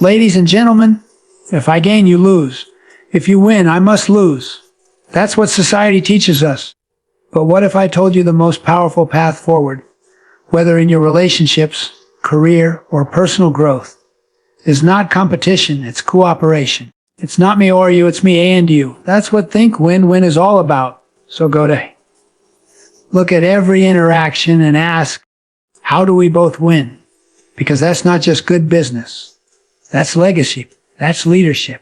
Ladies and gentlemen, if I gain, you lose. If you win, I must lose. That's what society teaches us. But what if I told you the most powerful path forward, whether in your relationships, career, or personal growth, is not competition, it's cooperation. It's not me or you, it's me and you. That's what Think Win-Win is all about. So go to look at every interaction and ask, how do we both win? Because that's not just good business. That's legacy. That's leadership.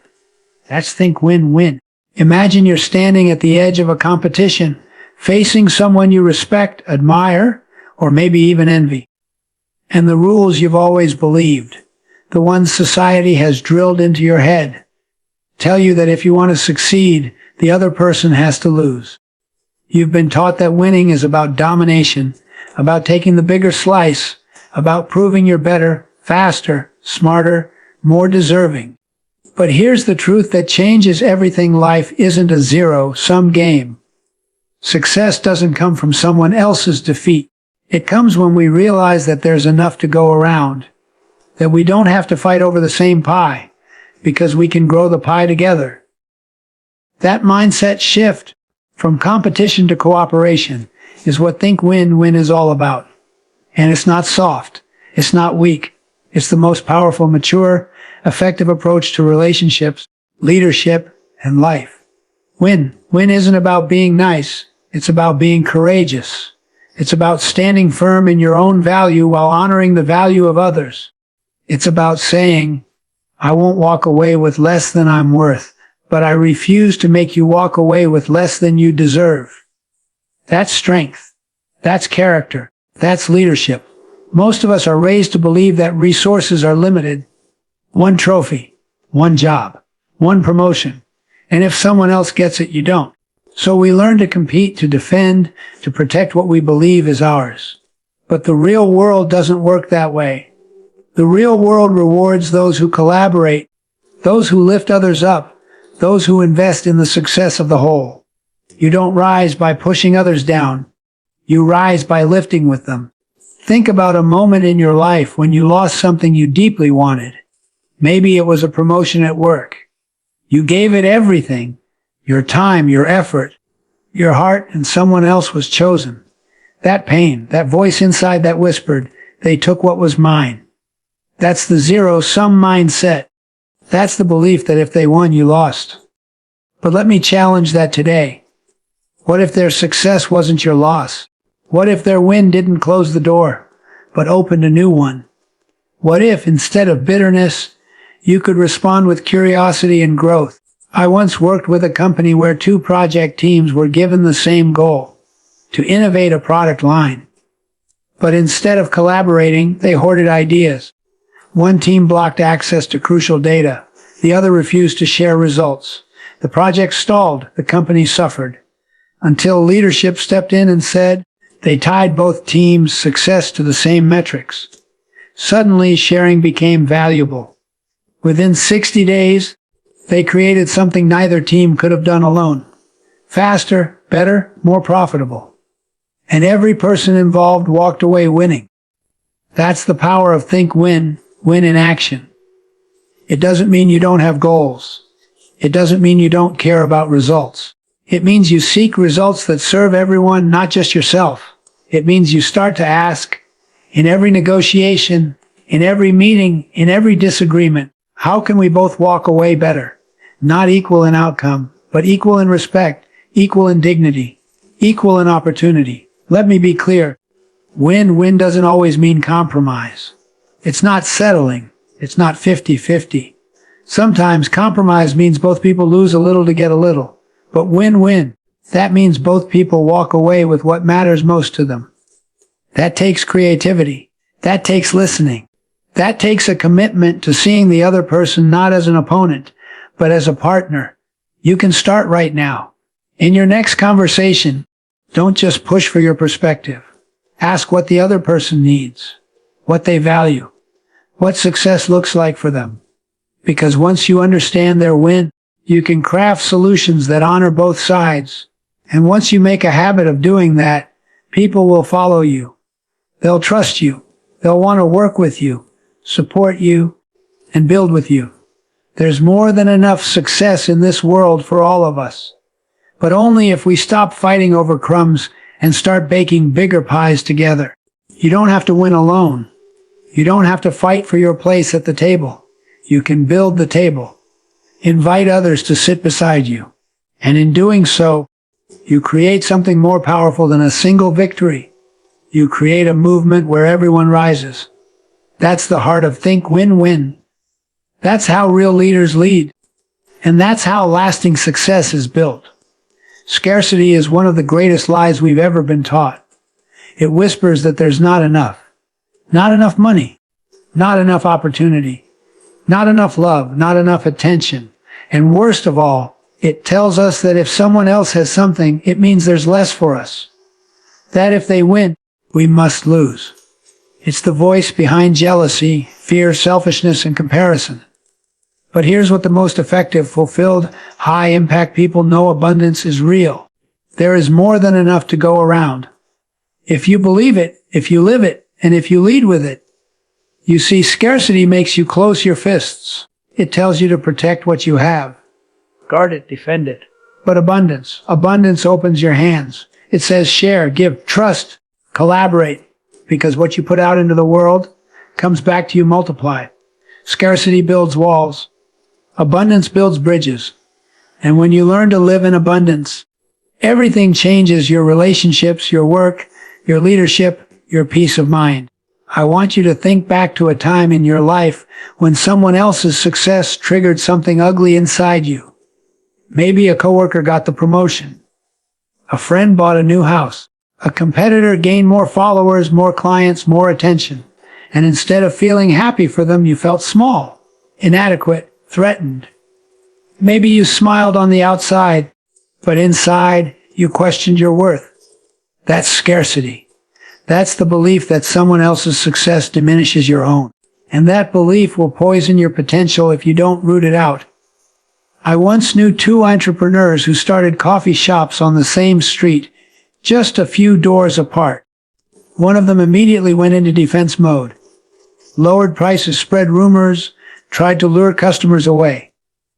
That's Think Win-Win. Imagine you're standing at the edge of a competition, facing someone you respect, admire, or maybe even envy. And the rules you've always believed, the ones society has drilled into your head, tell you that if you want to succeed, the other person has to lose. You've been taught that winning is about domination, about taking the bigger slice, about proving you're better, faster, smarter, more deserving. But here's the truth that changes everything. Life isn't a zero-sum game. Success doesn't come from someone else's defeat. It comes when we realize that there's enough to go around, that we don't have to fight over the same pie, because we can grow the pie together. That mindset shift from competition to cooperation is what Think Win-Win is all about. And it's not soft. It's not weak. It's the most powerful, mature, effective approach to relationships, leadership, and life. Win isn't about being nice. It's about being courageous. It's about standing firm in your own value while honoring the value of others. It's about saying, I won't walk away with less than I'm worth, but I refuse to make you walk away with less than you deserve. That's strength. That's character. That's leadership. Most of us are raised to believe that resources are limited. One trophy, one job, one promotion. And if someone else gets it, you don't. So we learn to compete, to defend, to protect what we believe is ours. But the real world doesn't work that way. The real world rewards those who collaborate, those who lift others up, those who invest in the success of the whole. You don't rise by pushing others down. You rise by lifting with them. Think about a moment in your life when you lost something you deeply wanted. Maybe it was a promotion at work. You gave it everything, your time, your effort, your heart, and someone else was chosen. That pain, that voice inside that whispered, they took what was mine. That's the zero-sum mindset. That's the belief that if they won, you lost. But let me challenge that today. What if their success wasn't your loss? What if their win didn't close the door, but opened a new one? What if, instead of bitterness, you could respond with curiosity and growth? I once worked with a company where two project teams were given the same goal, to innovate a product line. But instead of collaborating, they hoarded ideas. One team blocked access to crucial data. The other refused to share results. The project stalled. The company suffered. Until leadership stepped in and said, they tied both teams' success to the same metrics. Suddenly, sharing became valuable. Within 60 days, they created something neither team could have done alone. Faster, better, more profitable. And every person involved walked away winning. That's the power of Think Win in action. It doesn't mean you don't have goals. It doesn't mean you don't care about results. It means you seek results that serve everyone, not just yourself. It means you start to ask, in every negotiation, in every meeting, in every disagreement, how can we both walk away better? Not equal in outcome, but equal in respect, equal in dignity, equal in opportunity. Let me be clear. Win doesn't always mean compromise. It's not settling. It's not 50-50. Sometimes compromise means both people lose a little to get a little. But win, that means both people walk away with what matters most to them. That takes creativity. That takes listening. That takes a commitment to seeing the other person not as an opponent, but as a partner. You can start right now. In your next conversation, don't just push for your perspective. Ask what the other person needs, what they value, what success looks like for them. Because once you understand their win, you can craft solutions that honor both sides. And once you make a habit of doing that, people will follow you. They'll trust you. They'll want to work with you, support you, and build with you. There's more than enough success in this world for all of us. But only if we stop fighting over crumbs and start baking bigger pies together. You don't have to win alone. You don't have to fight for your place at the table. You can build the table. Invite others to sit beside you. And in doing so, you create something more powerful than a single victory. You create a movement where everyone rises. That's the heart of Think Win-Win. That's how real leaders lead. And that's how lasting success is built. Scarcity is one of the greatest lies we've ever been taught. It whispers that there's not enough. Not enough money. Not enough opportunity. Not enough love. Not enough attention. And worst of all, it tells us that if someone else has something, it means there's less for us. That if they win, we must lose. It's the voice behind jealousy, fear, selfishness, and comparison. But here's what the most effective, fulfilled, high-impact people know: abundance is real. There is more than enough to go around. If you believe it, if you live it, and if you lead with it. You see, scarcity makes you close your fists. It tells you to protect what you have. Guard it, defend it. But abundance opens your hands. It says share, give, trust, collaborate. Because what you put out into the world comes back to you multiplied. Scarcity builds walls. Abundance builds bridges. And when you learn to live in abundance, everything changes: your relationships, your work, your leadership, your peace of mind. I want you to think back to a time in your life when someone else's success triggered something ugly inside you. Maybe a coworker got the promotion. A friend bought a new house. A competitor gained more followers, more clients, more attention. And instead of feeling happy for them, you felt small, inadequate, threatened. Maybe you smiled on the outside, but inside you questioned your worth. That's scarcity. That's the belief that someone else's success diminishes your own. And that belief will poison your potential if you don't root it out. I once knew two entrepreneurs who started coffee shops on the same street, just a few doors apart. One of them immediately went into defense mode. Lowered prices, spread rumors, tried to lure customers away.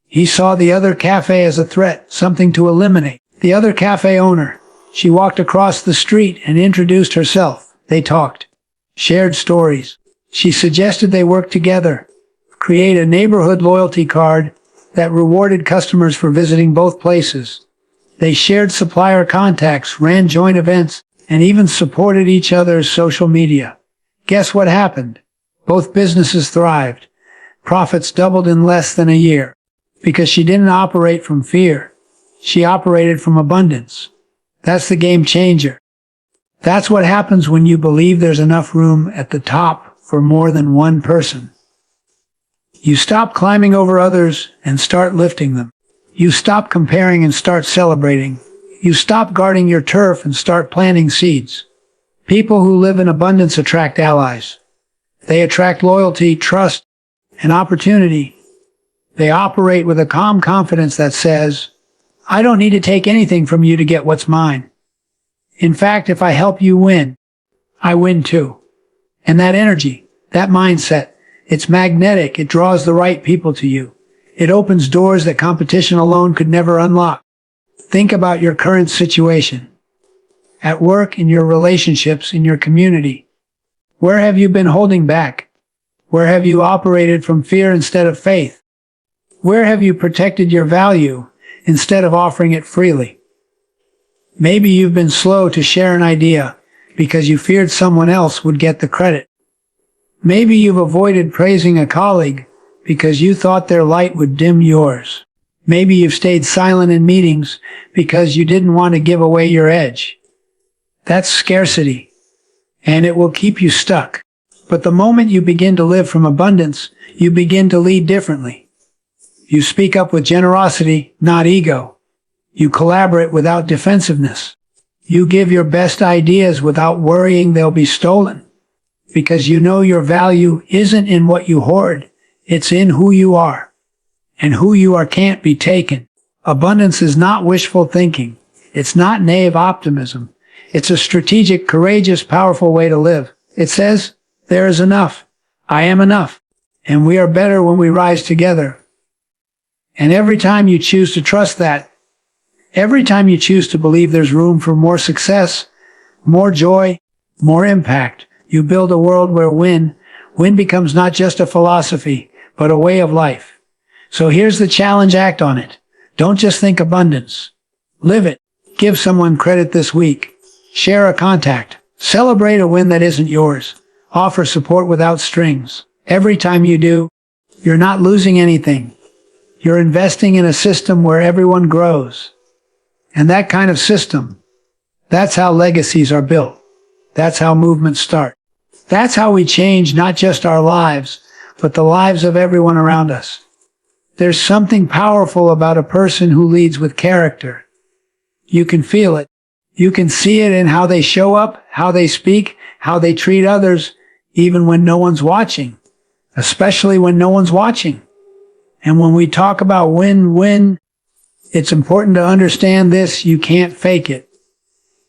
He saw the other cafe as a threat, something to eliminate. The other cafe owner, she walked across the street and introduced herself. They talked, shared stories. She suggested they work together, create a neighborhood loyalty card that rewarded customers for visiting both places. They shared supplier contacts, ran joint events, and even supported each other's social media. Guess what happened? Both businesses thrived. Profits doubled in less than a year. Because she didn't operate from fear. She operated from abundance. That's the game changer. That's what happens when you believe there's enough room at the top for more than one person. You stop climbing over others and start lifting them. You stop comparing and start celebrating. You stop guarding your turf and start planting seeds. People who live in abundance attract allies. They attract loyalty, trust, and opportunity. They operate with a calm confidence that says, I don't need to take anything from you to get what's mine. In fact, if I help you win, I win too. And that energy, that mindset, it's magnetic. It draws the right people to you. It opens doors that competition alone could never unlock. Think about your current situation. At work, in your relationships, in your community. Where have you been holding back? Where have you operated from fear instead of faith? Where have you protected your value instead of offering it freely? Maybe you've been slow to share an idea because you feared someone else would get the credit. Maybe you've avoided praising a colleague because you thought their light would dim yours. Maybe you've stayed silent in meetings because you didn't want to give away your edge. That's scarcity, and it will keep you stuck. But the moment you begin to live from abundance, you begin to lead differently. You speak up with generosity, not ego. You collaborate without defensiveness. You give your best ideas without worrying they'll be stolen. Because you know your value isn't in what you hoard, it's in who you are. And who you are can't be taken. Abundance is not wishful thinking. It's not naive optimism. It's a strategic, courageous, powerful way to live. It says, there is enough. I am enough. And we are better when we rise together. And every time you choose to trust that, every time you choose to believe there's room for more success, more joy, more impact, you build a world where win becomes not just a philosophy, but a way of life. So here's the challenge: act on it. Don't just think abundance. Live it. Give someone credit this week. Share a contact. Celebrate a win that isn't yours. Offer support without strings. Every time you do, you're not losing anything. You're investing in a system where everyone grows. And that kind of system, that's how legacies are built. That's how movements start. That's how we change not just our lives, but the lives of everyone around us. There's something powerful about a person who leads with character. You can feel it. You can see it in how they show up, how they speak, how they treat others, even when no one's watching. Especially when no one's watching. And when we talk about win-win, it's important to understand this: you can't fake it.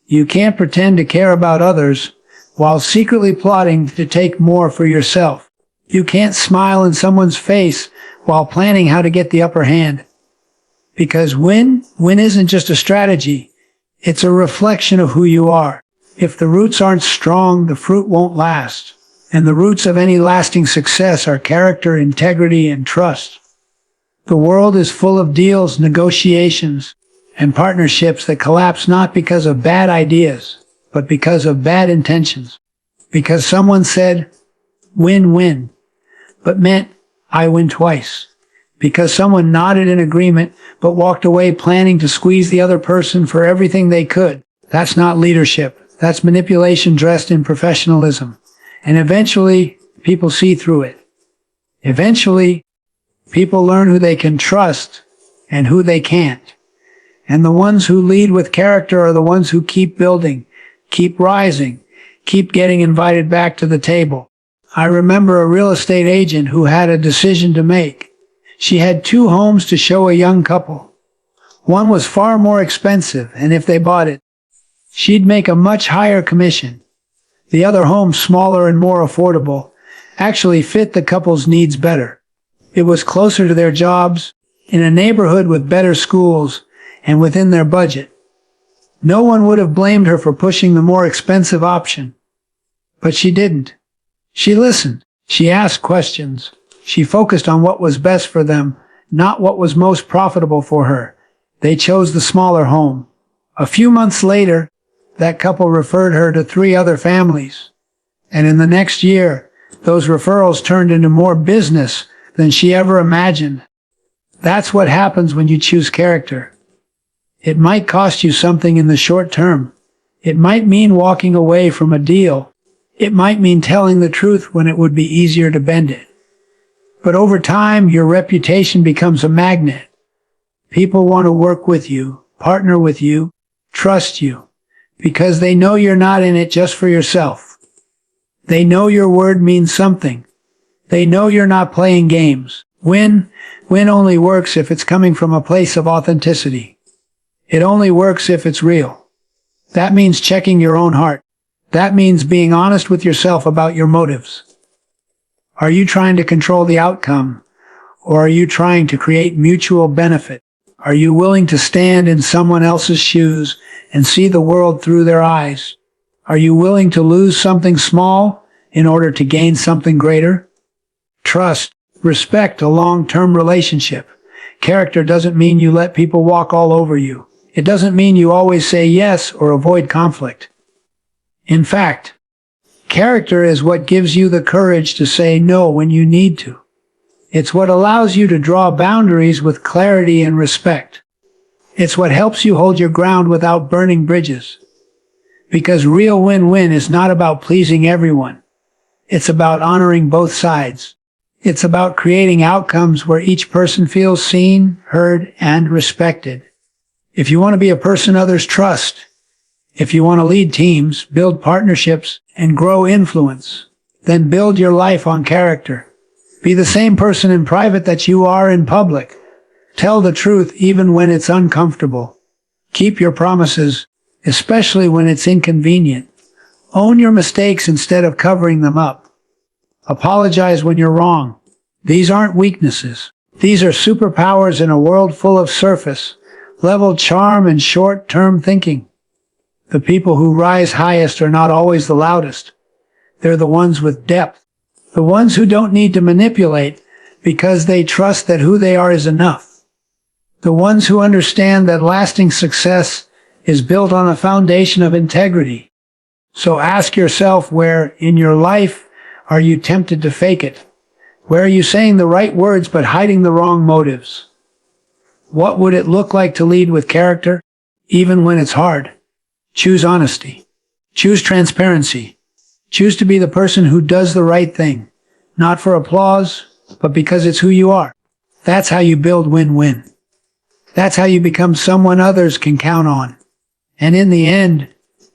You can't pretend to care about others while secretly plotting to take more for yourself. You can't smile in someone's face while planning how to get the upper hand. Because win isn't just a strategy. It's a reflection of who you are. If the roots aren't strong, the fruit won't last. And the roots of any lasting success are character, integrity, and trust. The world is full of deals, negotiations, and partnerships that collapse not because of bad ideas, but because of bad intentions. Because someone said, win-win, but meant, I win twice. Because someone nodded in agreement, but walked away planning to squeeze the other person for everything they could. That's not leadership. That's manipulation dressed in professionalism. And eventually, people see through it. Eventually, people learn who they can trust and who they can't. And the ones who lead with character are the ones who keep building, keep rising, keep getting invited back to the table. I remember a real estate agent who had a decision to make. She had 2 homes to show a young couple. One was far more expensive, and if they bought it, she'd make a much higher commission. The other home, smaller and more affordable, actually fit the couple's needs better. It was closer to their jobs, in a neighborhood with better schools, and within their budget. No one would have blamed her for pushing the more expensive option. But she didn't. She listened. She asked questions. She focused on what was best for them, not what was most profitable for her. They chose the smaller home. A few months later, that couple referred her to 3 other families. And in the next year, those referrals turned into more business than she ever imagined. That's what happens when you choose character. It might cost you something in the short term. It might mean walking away from a deal. It might mean telling the truth when it would be easier to bend it. But over time, your reputation becomes a magnet. People want to work with you, partner with you, trust you, because they know you're not in it just for yourself. They know your word means something. They know you're not playing games. Win only works if it's coming from a place of authenticity. It only works if it's real. That means checking your own heart. That means being honest with yourself about your motives. Are you trying to control the outcome, or are you trying to create mutual benefit? Are you willing to stand in someone else's shoes and see the world through their eyes? Are you willing to lose something small in order to gain something greater? Trust, respect a long-term relationship. Character doesn't mean you let people walk all over you. It doesn't mean you always say yes or avoid conflict. In fact, character is what gives you the courage to say no when you need to. It's what allows you to draw boundaries with clarity and respect. It's what helps you hold your ground without burning bridges. Because real win-win is not about pleasing everyone. It's about honoring both sides. It's about creating outcomes where each person feels seen, heard, and respected. If you want to be a person others trust, if you want to lead teams, build partnerships, and grow influence, then build your life on character. Be the same person in private that you are in public. Tell the truth even when it's uncomfortable. Keep your promises, especially when it's inconvenient. Own your mistakes instead of covering them up. Apologize when you're wrong. These aren't weaknesses. These are superpowers in a world full of surface-level charm and short-term thinking. The people who rise highest are not always the loudest. They're the ones with depth. The ones who don't need to manipulate because they trust that who they are is enough. The ones who understand that lasting success is built on a foundation of integrity. So ask yourself, where in your life are you tempted to fake it? Where are you saying the right words but hiding the wrong motives? What would it look like to lead with character, even when it's hard? Choose honesty. Choose transparency. Choose to be the person who does the right thing, not for applause, but because it's who you are. That's how you build win-win. That's how you become someone others can count on. And in the end,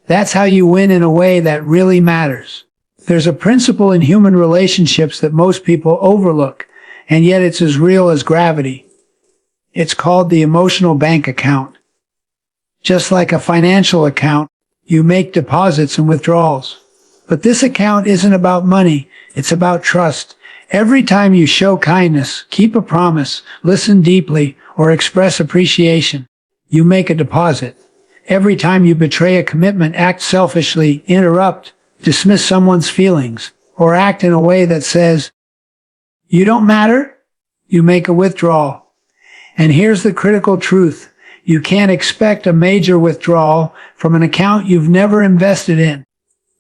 that's how you win in a way that really matters. There's a principle in human relationships that most people overlook, and yet it's as real as gravity. It's called the emotional bank account. Just like a financial account, you make deposits and withdrawals. But this account isn't about money, it's about trust. Every time you show kindness, keep a promise, listen deeply, or express appreciation, you make a deposit. Every time you betray a commitment, act selfishly, interrupt, dismiss someone's feelings, or act in a way that says, "You don't matter," you make a withdrawal. And here's the critical truth. You can't expect a major withdrawal from an account you've never invested in.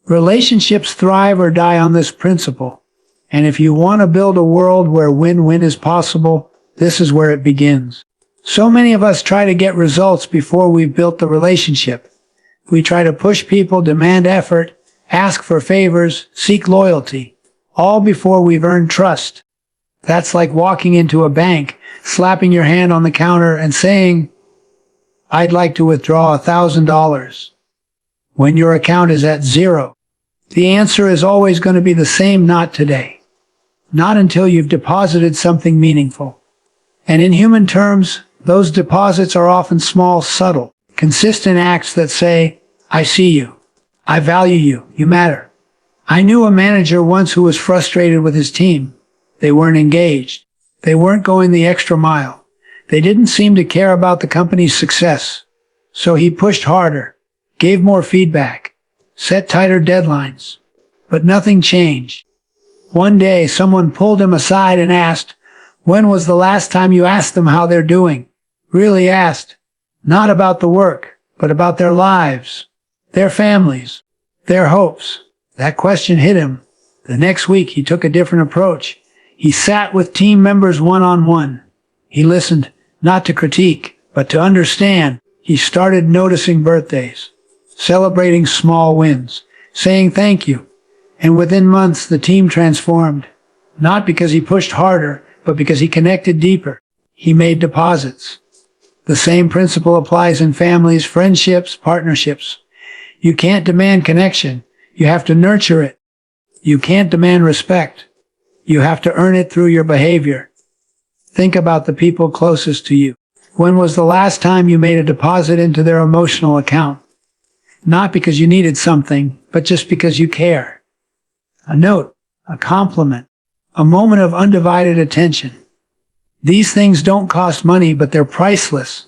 Relationships thrive or die on this principle. And if you want to build a world where win-win is possible, this is where it begins. So many of us try to get results before we've built the relationship. We try to push people, demand effort, ask for favors, seek loyalty, all before we've earned trust. That's like walking into a bank, slapping your hand on the counter and saying, "I'd like to withdraw $1,000. when your account is at zero. The answer is always going to be the same: not today. Not until you've deposited something meaningful. And in human terms, those deposits are often small, subtle, consistent acts that say, "I see you. I value you. You matter." I knew a manager once who was frustrated with his team. They weren't engaged. They weren't going the extra mile. They didn't seem to care about the company's success. So he pushed harder, gave more feedback, set tighter deadlines. But nothing changed. One day, someone pulled him aside and asked, "When was the last time you asked them how they're doing?" Really asked. Not about the work, but about their lives, their families, their hopes. That question hit him. The next week, he took a different approach. He sat with team members one-on-one. He listened, not to critique, but to understand. He started noticing birthdays, celebrating small wins, saying thank you. And within months, the team transformed. Not because he pushed harder, but because he connected deeper. He made deposits. The same principle applies in families, friendships, partnerships. You can't demand connection. You have to nurture it. You can't demand respect. You have to earn it through your behavior. Think about the people closest to you. When was the last time you made a deposit into their emotional account? Not because you needed something, but just because you care. A note, a compliment, a moment of undivided attention. These things don't cost money, but they're priceless.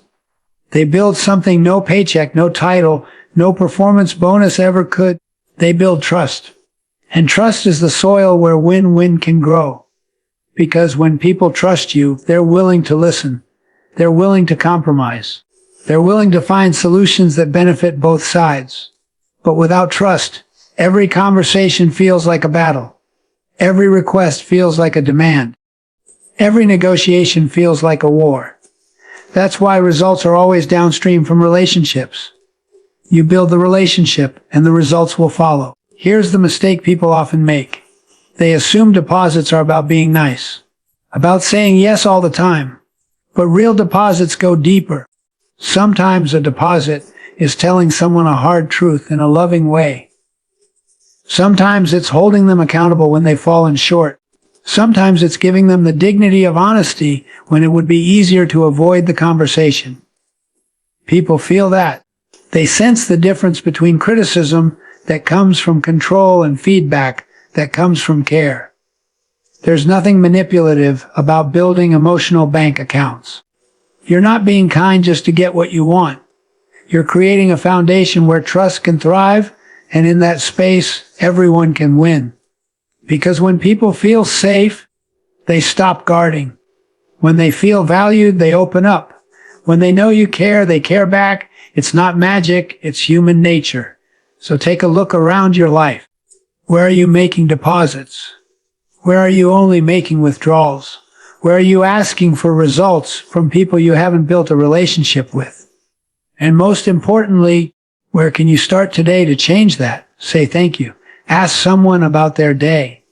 They build something no paycheck, no title, no performance bonus ever could. They build trust. And trust is the soil where win-win can grow. Because when people trust you, they're willing to listen. They're willing to compromise. They're willing to find solutions that benefit both sides. But without trust, every conversation feels like a battle. Every request feels like a demand. Every negotiation feels like a war. That's why results are always downstream from relationships. You build the relationship, and the results will follow. Here's the mistake people often make. They assume deposits are about being nice, about saying yes all the time. But real deposits go deeper. Sometimes a deposit is telling someone a hard truth in a loving way. Sometimes it's holding them accountable when they've fallen short. Sometimes it's giving them the dignity of honesty when it would be easier to avoid the conversation. People feel that. They sense the difference between criticism that comes from control and feedback that comes from care. There's nothing manipulative about building emotional bank accounts. You're not being kind just to get what you want. You're creating a foundation where trust can thrive, and in that space, everyone can win. Because when people feel safe, they stop guarding. When they feel valued, they open up. When they know you care, they care back. It's not magic, it's human nature. So take a look around your life. Where are you making deposits? Where are you only making withdrawals? Where are you asking for results from people you haven't built a relationship with? And most importantly, where can you start today to change that? Say thank you. Ask someone about their day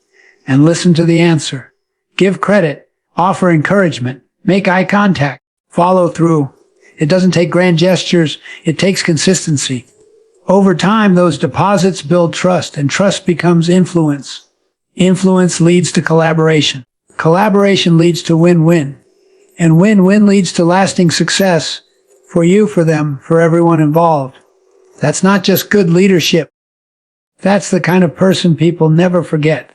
and listen to the answer. Give credit, offer encouragement, make eye contact, follow through. It doesn't take grand gestures, it takes consistency. Over time, those deposits build trust, and trust becomes influence. Influence leads to collaboration. Collaboration leads to win-win. And win-win leads to lasting success for you, for them, for everyone involved. That's not just good leadership. That's the kind of person people never forget.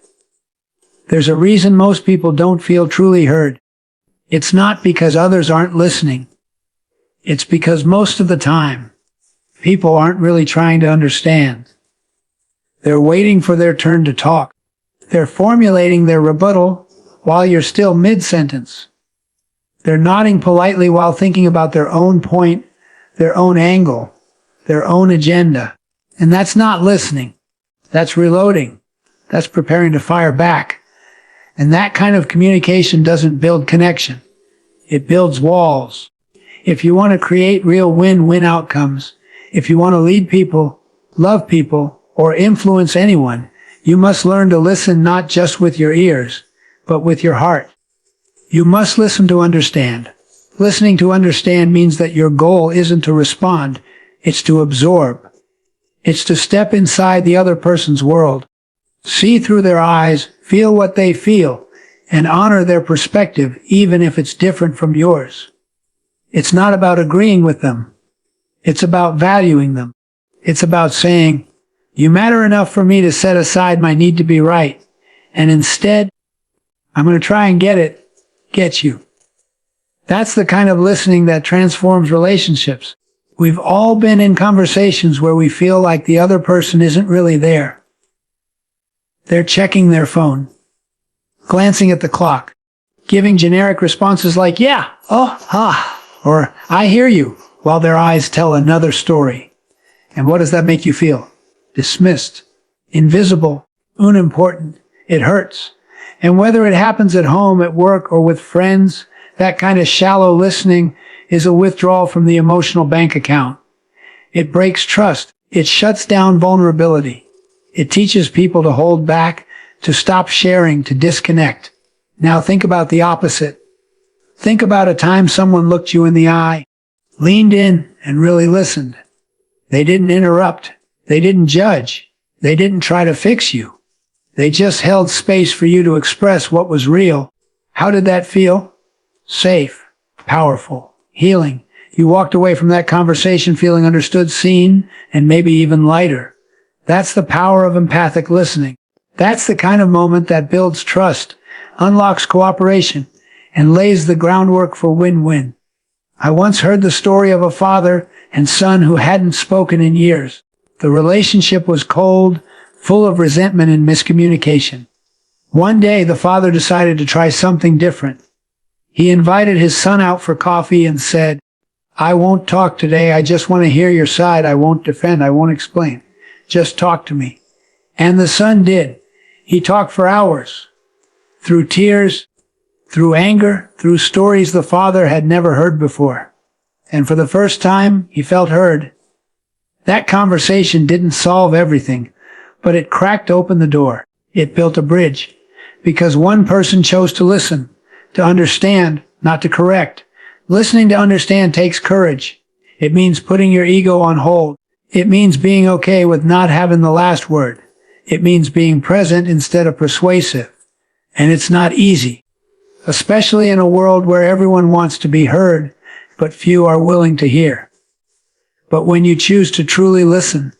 There's a reason most people don't feel truly heard. It's not because others aren't listening. It's because most of the time, people aren't really trying to understand. They're waiting for their turn to talk. They're formulating their rebuttal while you're still mid-sentence. They're nodding politely while thinking about their own point, their own angle, their own agenda. And that's not listening. That's reloading. That's preparing to fire back. And that kind of communication doesn't build connection. It builds walls. If you want to create real win-win outcomes, if you want to lead people, love people, or influence anyone, you must learn to listen not just with your ears, but with your heart. You must listen to understand. Listening to understand means that your goal isn't to respond, it's to absorb. It's to step inside the other person's world, see through their eyes, feel what they feel, and honor their perspective even if it's different from yours. It's not about agreeing with them. It's about valuing them. It's about saying, you matter enough for me to set aside my need to be right. And instead, I'm going to try and get you. That's the kind of listening that transforms relationships. We've all been in conversations where we feel like the other person isn't really there. They're checking their phone, glancing at the clock, giving generic responses like, yeah, oh, ha, or I hear you, while their eyes tell another story. And what does that make you feel? Dismissed, invisible, unimportant. It hurts. And whether it happens at home, at work, or with friends, that kind of shallow listening is a withdrawal from the emotional bank account. It breaks trust. It shuts down vulnerability. It teaches people to hold back, to stop sharing, to disconnect. Now think about the opposite. Think about a time someone looked you in the eye, leaned in, and really listened. They didn't interrupt. They didn't judge. They didn't try to fix you. They just held space for you to express what was real. How did that feel? Safe, powerful, healing. You walked away from that conversation feeling understood, seen, and maybe even lighter. That's the power of empathic listening. That's the kind of moment that builds trust, unlocks cooperation, and lays the groundwork for win-win. I once heard the story of a father and son who hadn't spoken in years. The relationship was cold, full of resentment and miscommunication. One day, the father decided to try something different. He invited his son out for coffee and said, I won't talk today. I just want to hear your side. I won't defend. I won't explain. Just talk to me. And the son did. He talked for hours. Through tears, through anger, through stories the father had never heard before. And for the first time, he felt heard. That conversation didn't solve everything, but it cracked open the door. It built a bridge. Because one person chose to listen, to understand, not to correct. Listening to understand takes courage. It means putting your ego on hold. It means being okay with not having the last word. It means being present instead of persuasive. And it's not easy, especially in a world where everyone wants to be heard, but few are willing to hear. But when you choose to truly listen,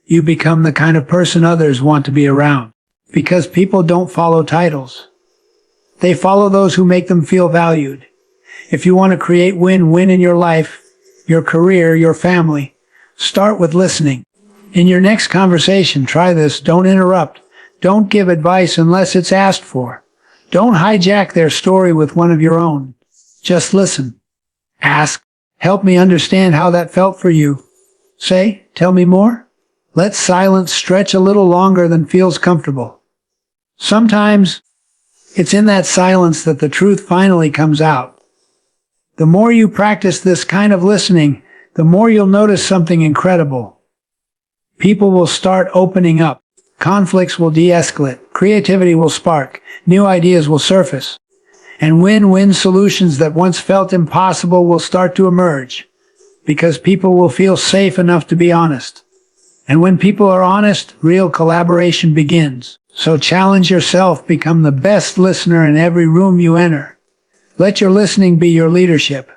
you become the kind of person others want to be around. Because people don't follow titles. They follow those who make them feel valued. If you want to create win-win in your life, your career, your family, start with listening. In your next conversation, try this. Don't interrupt. Don't give advice unless it's asked for. Don't hijack their story with one of your own. Just listen. Ask, help me understand how that felt for you. Say, tell me more. Let silence stretch a little longer than feels comfortable. Sometimes, it's in that silence that the truth finally comes out. The more you practice this kind of listening, the more you'll notice something incredible. People will start opening up. Conflicts will de-escalate. Creativity will spark. New ideas will surface. And win-win solutions that once felt impossible will start to emerge. Because people will feel safe enough to be honest. And when people are honest, real collaboration begins. So challenge yourself, become the best listener in every room you enter. Let your listening be your leadership.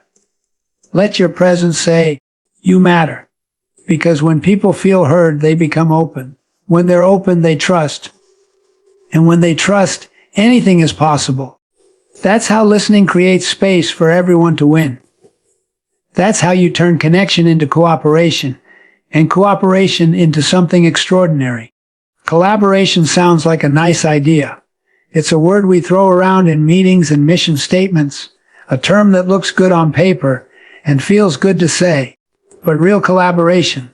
Let your presence say, you matter. Because when people feel heard, they become open. When they're open, they trust. And when they trust, anything is possible. That's how listening creates space for everyone to win. That's how you turn connection into cooperation, and cooperation into something extraordinary. Collaboration sounds like a nice idea. It's a word we throw around in meetings and mission statements, a term that looks good on paper and feels good to say. But real collaboration,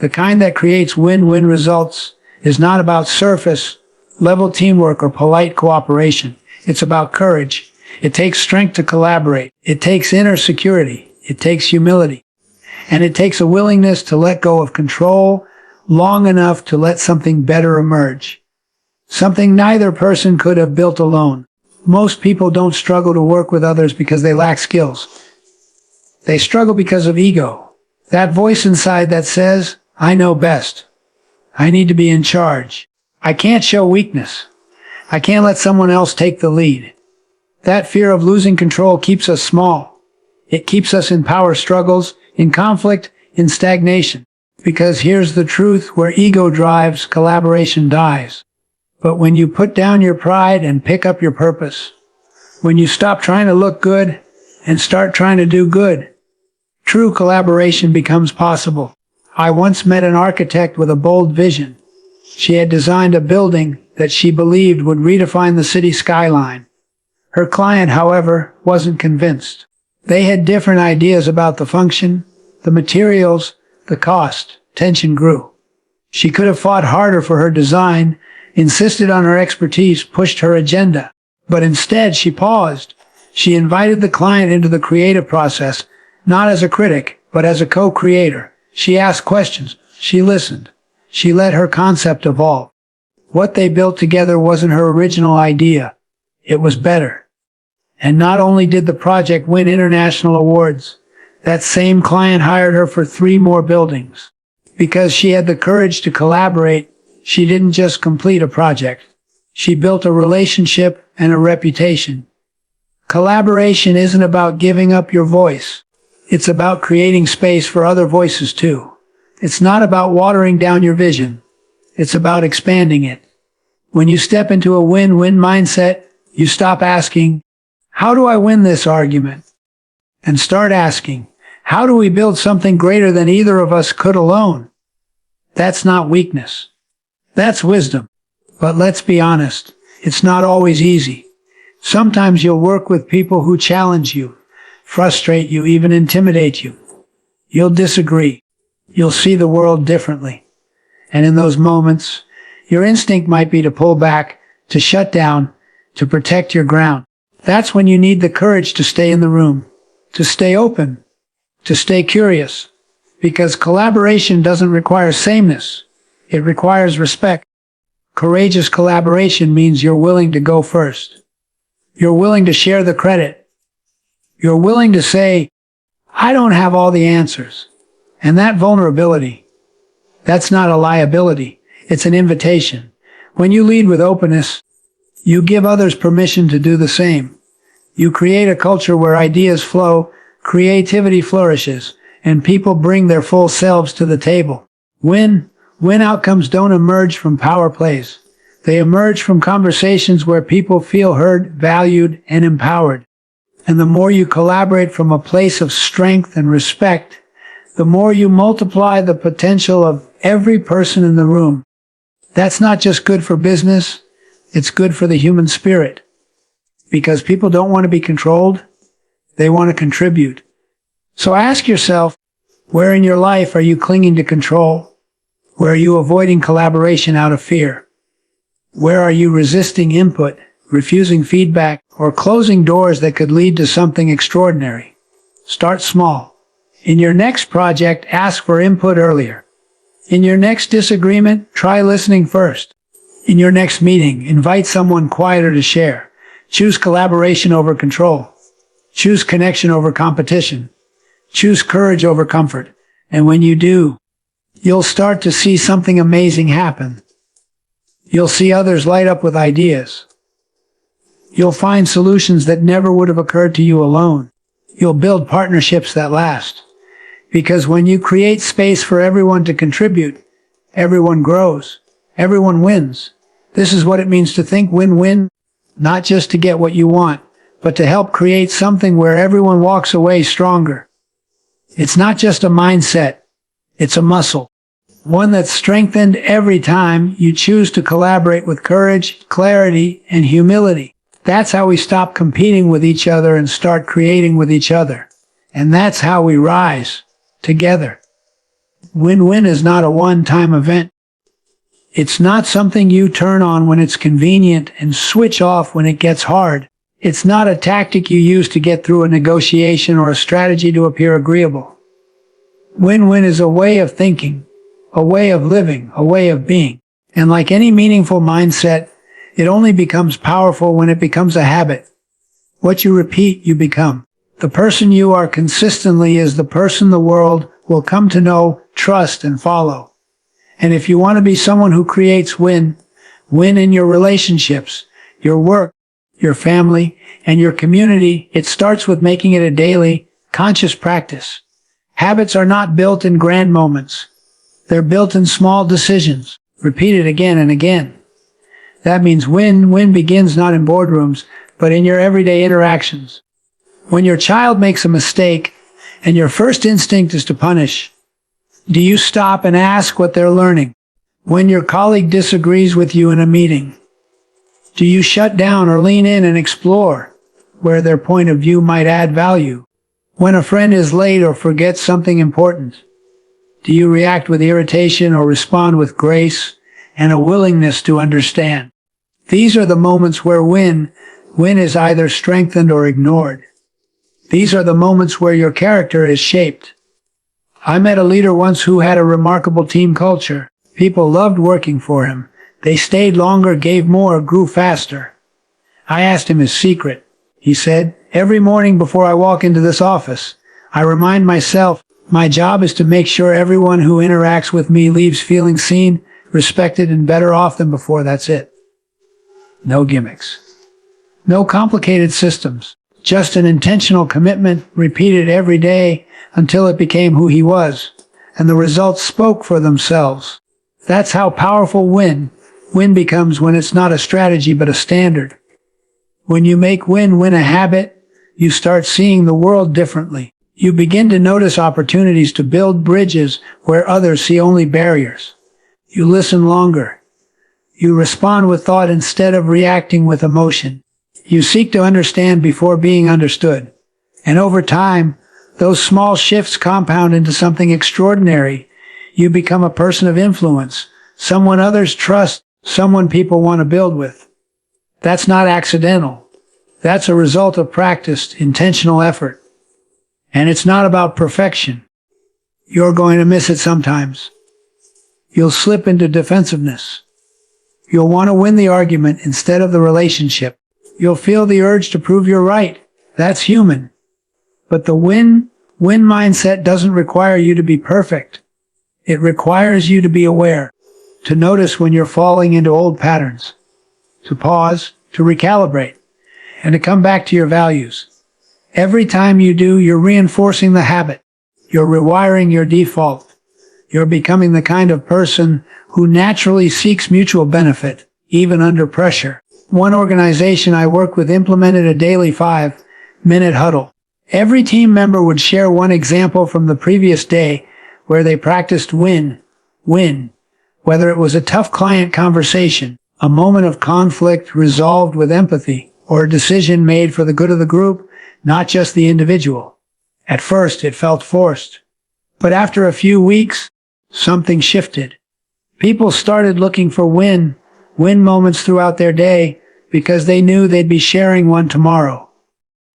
the kind that creates win-win results, is not about surface-level teamwork or polite cooperation. It's about courage. It takes strength to collaborate. It takes inner security. It takes humility. And it takes a willingness to let go of control long enough to let something better emerge. Something neither person could have built alone. Most people don't struggle to work with others because they lack skills. They struggle because of ego. That voice inside that says, I know best. I need to be in charge. I can't show weakness. I can't let someone else take the lead. That fear of losing control keeps us small. It keeps us in power struggles, in conflict, in stagnation. Because here's the truth, where ego drives, collaboration dies. But when you put down your pride and pick up your purpose, when you stop trying to look good and start trying to do good, true collaboration becomes possible. I once met an architect with a bold vision. She had designed a building that she believed would redefine the city skyline. Her client, however, wasn't convinced. They had different ideas about the function, the materials, the cost. Tension grew. She could have fought harder for her design, insisted on her expertise, pushed her agenda. But instead, she paused. She invited the client into the creative process, not as a critic, but as a co-creator. She asked questions. She listened. She let her concept evolve. What they built together wasn't her original idea. It was better. And not only did the project win international awards, that same client hired her for 3 more buildings. Because she had the courage to collaborate, she didn't just complete a project. She built a relationship and a reputation. Collaboration isn't about giving up your voice. It's about creating space for other voices too. It's not about watering down your vision. It's about expanding it. When you step into a win-win mindset, you stop asking, how do I win this argument? And start asking, how do we build something greater than either of us could alone? That's not weakness. That's wisdom. But let's be honest, it's not always easy. Sometimes you'll work with people who challenge you, frustrate you, even intimidate you. You'll disagree. You'll see the world differently. And in those moments, your instinct might be to pull back, to shut down, to protect your ground. That's when you need the courage to stay in the room, to stay open, to stay curious. Because collaboration doesn't require sameness. It requires respect. Courageous collaboration means you're willing to go first. You're willing to share the credit. You're willing to say, I don't have all the answers. And that vulnerability, that's not a liability. It's an invitation. When you lead with openness, you give others permission to do the same. You create a culture where ideas flow, creativity flourishes, and people bring their full selves to the table. Win outcomes don't emerge from power plays. They emerge from conversations where people feel heard, valued, and empowered. And the more you collaborate from a place of strength and respect, the more you multiply the potential of every person in the room. That's not just good for business, it's good for the human spirit. Because people don't want to be controlled, they want to contribute. So ask yourself, where in your life are you clinging to control? Where are you avoiding collaboration out of fear? Where are you resisting input, refusing feedback, or closing doors that could lead to something extraordinary? Start small. In your next project, ask for input earlier. In your next disagreement, try listening first. In your next meeting, invite someone quieter to share. Choose collaboration over control. Choose connection over competition. Choose courage over comfort. And when you do, you'll start to see something amazing happen. You'll see others light up with ideas. You'll find solutions that never would have occurred to you alone. You'll build partnerships that last. Because when you create space for everyone to contribute, everyone grows. Everyone wins. This is what it means to think win-win, not just to get what you want, but to help create something where everyone walks away stronger. It's not just a mindset, it's a muscle. One that's strengthened every time you choose to collaborate with courage, clarity, and humility. That's how we stop competing with each other and start creating with each other. And that's how we rise together. Win-win is not a one-time event. It's not something you turn on when it's convenient and switch off when it gets hard. It's not a tactic you use to get through a negotiation or a strategy to appear agreeable. Win-win is a way of thinking, a way of living, a way of being. And like any meaningful mindset, it only becomes powerful when it becomes a habit. What you repeat, you become. The person you are consistently is the person the world will come to know, trust, and follow. And if you want to be someone who creates win in your relationships, your work, your family, and your community, it starts with making it a daily, conscious practice. Habits are not built in grand moments. They're built in small decisions, repeated again and again. That means win begins not in boardrooms, but in your everyday interactions. When your child makes a mistake, and your first instinct is to punish, do you stop and ask what they're learning? When your colleague disagrees with you in a meeting, do you shut down or lean in and explore where their point of view might add value? When a friend is late or forgets something important, do you react with irritation or respond with grace and a willingness to understand? These are the moments where win is either strengthened or ignored. These are the moments where your character is shaped. I met a leader once who had a remarkable team culture. People loved working for him. They stayed longer, gave more, grew faster. I asked him his secret. He said, "Every morning before I walk into this office, I remind myself, my job is to make sure everyone who interacts with me leaves feeling seen, respected, and better off than before. That's it." No gimmicks. No complicated systems. Just an intentional commitment repeated every day until it became who he was. And the results spoke for themselves. That's how powerful win becomes when it's not a strategy but a standard. When you make win a habit, you start seeing the world differently. You begin to notice opportunities to build bridges where others see only barriers. You listen longer. You respond with thought instead of reacting with emotion. You seek to understand before being understood. And over time, those small shifts compound into something extraordinary. You become a person of influence, someone others trust, someone people want to build with. That's not accidental. That's a result of practiced, intentional effort. And it's not about perfection. You're going to miss it sometimes. You'll slip into defensive. You'll want to win the argument instead of the relationship. You'll feel the urge to prove you're right. That's human. But the win mindset doesn't require you to be perfect. It requires you to be aware, to notice when you're falling into old patterns, to pause, to recalibrate, and to come back to your values. Every time you do, you're reinforcing the habit. You're rewiring your default. You're becoming the kind of person who naturally seeks mutual benefit, even under pressure. One organization I worked with implemented a daily 5-minute huddle. Every team member would share one example from the previous day where they practiced win. Whether it was a tough client conversation, a moment of conflict resolved with empathy, or a decision made for the good of the group, not just the individual. At first, it felt forced. But after a few weeks, something shifted. People started looking for win moments throughout their day because they knew they'd be sharing one tomorrow.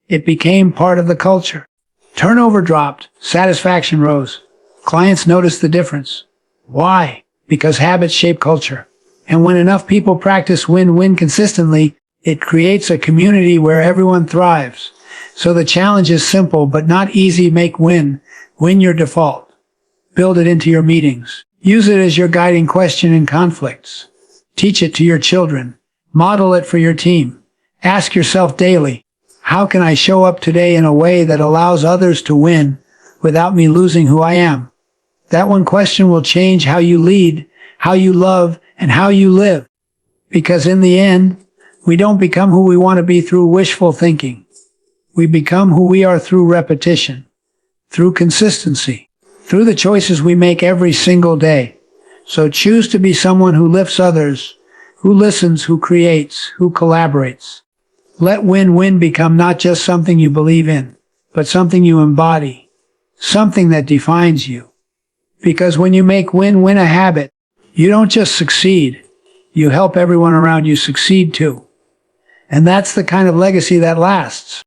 It became part of the culture. Turnover dropped, satisfaction rose. Clients noticed the difference. Why? Because habits shape culture. And when enough people practice win consistently, it creates a community where everyone thrives. So the challenge is simple but not easy. Make win your default. Build it into your meetings. Use it as your guiding question in conflicts. Teach it to your children. Model it for your team. Ask yourself daily, how can I show up today in a way that allows others to win without me losing who I am? That one question will change how you lead, how you love, and how you live. Because in the end, we don't become who we want to be through wishful thinking. We become who we are through repetition, through consistency, through the choices we make every single day. So choose to be someone who lifts others, who listens, who creates, who collaborates. Let win become not just something you believe in, but something you embody, something that defines you. Because when you make win a habit, you don't just succeed, you help everyone around you succeed too. And that's the kind of legacy that lasts.